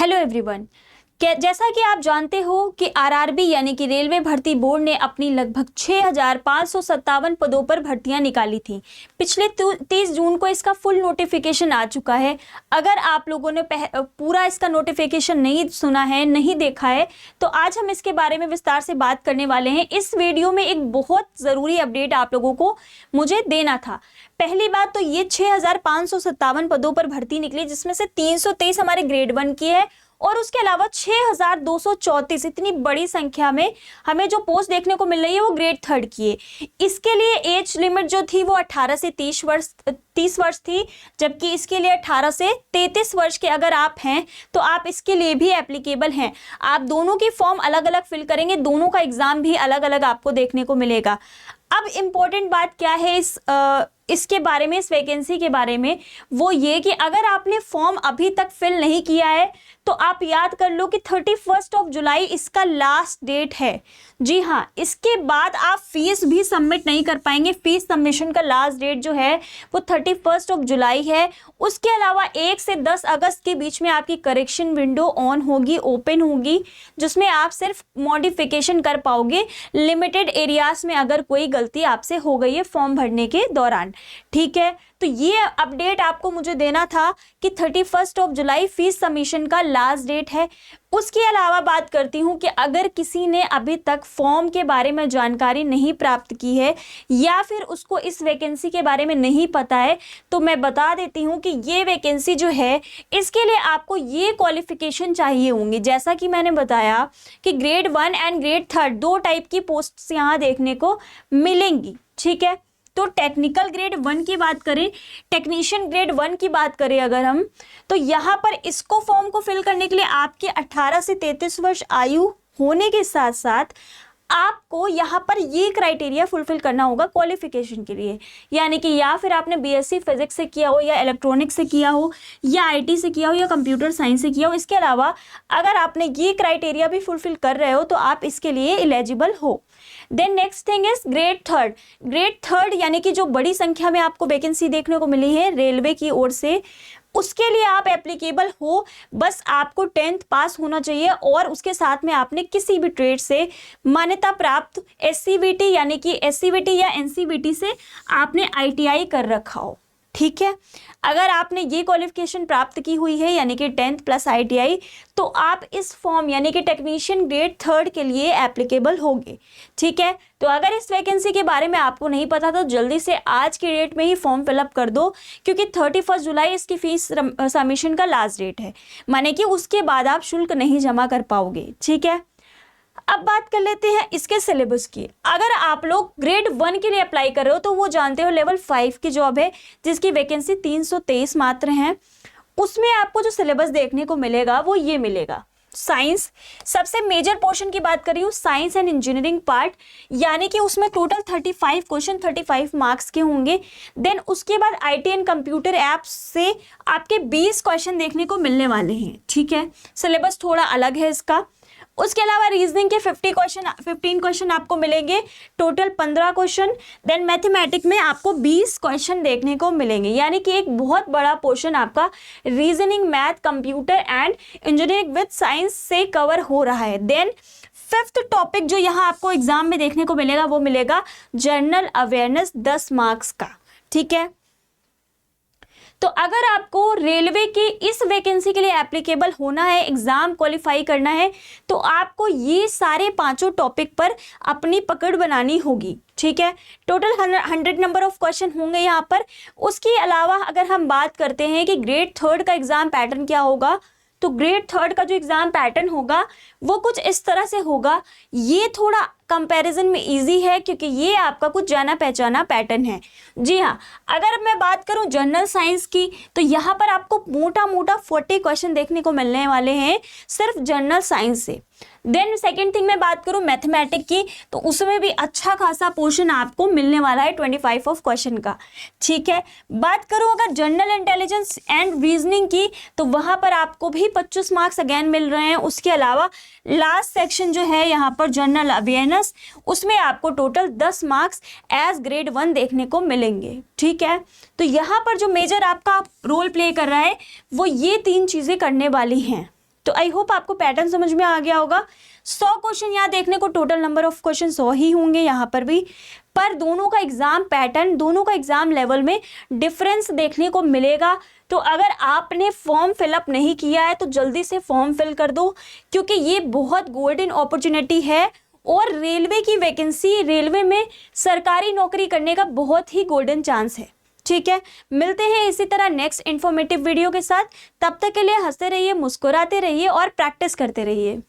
Hello everyone. जैसा कि आप जानते हो कि आरआरबी यानी कि रेलवे भर्ती बोर्ड ने अपनी लगभग 6,557 पदों पर भर्तियां निकाली थी। पिछले 30 जून को इसका फुल नोटिफिकेशन आ चुका है। अगर आप लोगों ने पूरा इसका नोटिफिकेशन नहीं सुना है, नहीं देखा है, तो आज हम इसके बारे में विस्तार से बात करने वाले हैं। इस वीडियो में एक बहुत ज़रूरी अपडेट आप लोगों को मुझे देना था। पहली बात तो ये 6,557 पदों पर भर्ती निकली, जिसमें से 323 हमारे ग्रेड 1 की है और उसके अलावा 6,234 इतनी बड़ी संख्या में हमें जो पोस्ट देखने को मिल रही है वो ग्रेड 3 की है। इसके लिए एज लिमिट जो थी वो 18 से 30 वर्ष थी, जबकि इसके लिए 18 से 33 वर्ष के अगर आप हैं तो आप इसके लिए भी एप्लीकेबल हैं। आप दोनों की फॉर्म अलग अलग फिल करेंगे, दोनों का एग्जाम भी अलग अलग आपको देखने को मिलेगा। अब इम्पोर्टेंट बात क्या है इसके बारे में, इस वैकेंसी के बारे में, वो ये कि अगर आपने फॉर्म अभी तक फिल नहीं किया है तो आप याद कर लो कि 31 जुलाई इसका लास्ट डेट है। जी हाँ, इसके बाद आप फीस भी सबमिट नहीं कर पाएंगे। फीस सबमिशन का लास्ट डेट जो है वो 31 जुलाई है। उसके अलावा 1 से 10 अगस्त के बीच में आपकी करेक्शन विंडो ऑन होगी, ओपन होगी, जिसमें आप सिर्फ मॉडिफिकेशन कर पाओगे लिमिटेड एरियाज में अगर कोई गलती आपसे हो गई है फॉर्म भरने के दौरान। ठीक है, तो ये अपडेट आपको मुझे देना था कि 31 जुलाई फीस सबमिशन का लास्ट डेट है। उसके अलावा बात करती हूँ कि अगर किसी ने अभी तक फॉर्म के बारे में जानकारी नहीं प्राप्त की है या फिर उसको इस वैकेंसी के बारे में नहीं पता है, तो मैं बता देती हूँ कि ये वैकेंसी जो है इसके लिए आपको ये क्वालिफिकेशन चाहिए होंगी। जैसा कि मैंने बताया कि ग्रेड 1 एंड ग्रेड 3 दो टाइप की पोस्ट्स यहाँ देखने को मिलेंगी। ठीक है, तो टेक्निकल ग्रेड 1 की बात करें, टेक्नीशियन ग्रेड 1 की बात करें अगर हम, तो यहाँ पर इसको फॉर्म को फिल करने के लिए आपके 18 से 33 वर्ष आयु होने के साथ साथ आपको यहाँ पर ये क्राइटेरिया फुलफिल करना होगा क्वालिफिकेशन के लिए। यानी कि या फिर आपने बीएससी फिजिक्स से किया हो या इलेक्ट्रॉनिक्स से किया हो या आईटी से किया हो या कंप्यूटर साइंस से किया हो। इसके अलावा अगर आपने ये क्राइटेरिया भी फुलफिल कर रहे हो तो आप इसके लिए एलिजिबल हो। Then next thing is grade 3। Grade 3 यानी कि जो बड़ी संख्या में आपको वैकेंसी देखने को मिली है रेलवे की ओर से, उसके लिए आप एप्लीकेबल हो। बस आपको 10th पास होना चाहिए और उसके साथ में आपने किसी भी ट्रेड से मान्यता प्राप्त एससीबीटी यानी कि एससीबीटी या एनसीबीटी से आपने आईटीआई कर रखा हो। ठीक है, अगर आपने ये क्वालिफिकेशन प्राप्त की हुई है यानी कि 10th प्लस आईटीआई, तो आप इस फॉर्म यानी कि टेक्नीशियन ग्रेड 3 के लिए एप्लीकेबल होंगे। ठीक है, तो अगर इस वैकेंसी के बारे में आपको नहीं पता तो जल्दी से आज की डेट में ही फॉर्म फिलअप कर दो, क्योंकि 31 जुलाई इसकी फीस सबमिशन का लास्ट डेट है, माने कि उसके बाद आप शुल्क नहीं जमा कर पाओगे। ठीक है, अब बात कर लेते हैं इसके सिलेबस की। अगर आप लोग ग्रेड 1 के लिए अप्लाई कर रहे हो तो वो जानते हो लेवल 5 की जॉब है जिसकी वैकेंसी 323 मात्र हैं। उसमें आपको जो सिलेबस देखने को मिलेगा वो ये मिलेगा। साइंस, सबसे मेजर पोर्शन की बात कर रही हूँ, साइंस एंड इंजीनियरिंग पार्ट, यानी कि उसमें टोटल 35 क्वेश्चन 35 मार्क्स के होंगे। देन उसके बाद आईटी एंड कंप्यूटर ऐप्स से आपके 20 क्वेश्चन देखने को मिलने वाले हैं। ठीक है, सिलेबस थोड़ा अलग है इसका। उसके अलावा रीजनिंग के 15 क्वेश्चन आपको मिलेंगे, टोटल 15 क्वेश्चन। देन मैथमेटिक्स में आपको 20 क्वेश्चन देखने को मिलेंगे, यानी कि एक बहुत बड़ा पोर्शन आपका reasoning, math, computer and engineering with science से कवर हो रहा है। देन 5th टॉपिक जो यहाँ आपको एग्जाम में देखने को मिलेगा वो मिलेगा जनरल अवेयरनेस 10 मार्क्स का। ठीक है, तो अगर आपको रेलवे की इस वैकेंसी के लिए एप्लीकेबल होना है, एग्जाम क्वालिफाई करना है, तो आपको ये सारे 5 टॉपिक पर अपनी पकड़ बनानी होगी। ठीक है, टोटल 100 नंबर ऑफ क्वेश्चन होंगे यहाँ पर। उसके अलावा अगर हम बात करते हैं कि ग्रेड 3 का एग्जाम पैटर्न क्या होगा, तो ग्रेड 3 का जो एग्जाम पैटर्न होगा वो कुछ इस तरह से होगा। ये थोड़ा कंपैरिजन में इजी है क्योंकि ये आपका कुछ जाना पहचाना पैटर्न है। जी हाँ, अगर मैं बात करूं जनरल साइंस की तो यहाँ पर आपको मोटा मोटा 40 क्वेश्चन देखने को मिलने वाले हैं सिर्फ जनरल साइंस से। देन सेकेंड थिंग मैं बात करूं मैथमेटिक्स की, तो उसमें भी अच्छा खासा पोर्शन आपको मिलने वाला है 25 ऑफ क्वेश्चन का। ठीक है, बात करूं अगर जनरल इंटेलिजेंस एंड रीजनिंग की, तो वहां पर आपको भी 25 मार्क्स अगेन मिल रहे हैं। उसके अलावा लास्ट सेक्शन जो है यहाँ पर जनरल अवेयरनेस, उसमें आपको टोटल 10 मार्क्स एज ग्रेड 1 देखने को मिलेंगे। ठीक है, तो यहाँ पर जो मेजर आपका रोल प्ले कर रहा है वो ये 3 चीजें करने वाली हैं। तो आई होप आपको पैटर्न समझ में आ गया होगा। 100 क्वेश्चन यहाँ देखने को, टोटल नंबर ऑफ क्वेश्चन 100 ही होंगे यहाँ पर भी, पर दोनों का एग्जाम पैटर्न, दोनों का एग्जाम लेवल में डिफरेंस देखने को मिलेगा। तो अगर आपने फॉर्म फिलअप नहीं किया है तो जल्दी से फॉर्म फिल कर दो, क्योंकि ये बहुत गोल्डन अपॉर्चुनिटी है और रेलवे की वैकेंसी, रेलवे में सरकारी नौकरी करने का बहुत ही गोल्डन चांस है। ठीक है, मिलते हैं इसी तरह नेक्स्ट इन्फॉर्मेटिव वीडियो के साथ। तब तक के लिए हंसते रहिए, मुस्कुराते रहिए और प्रैक्टिस करते रहिए।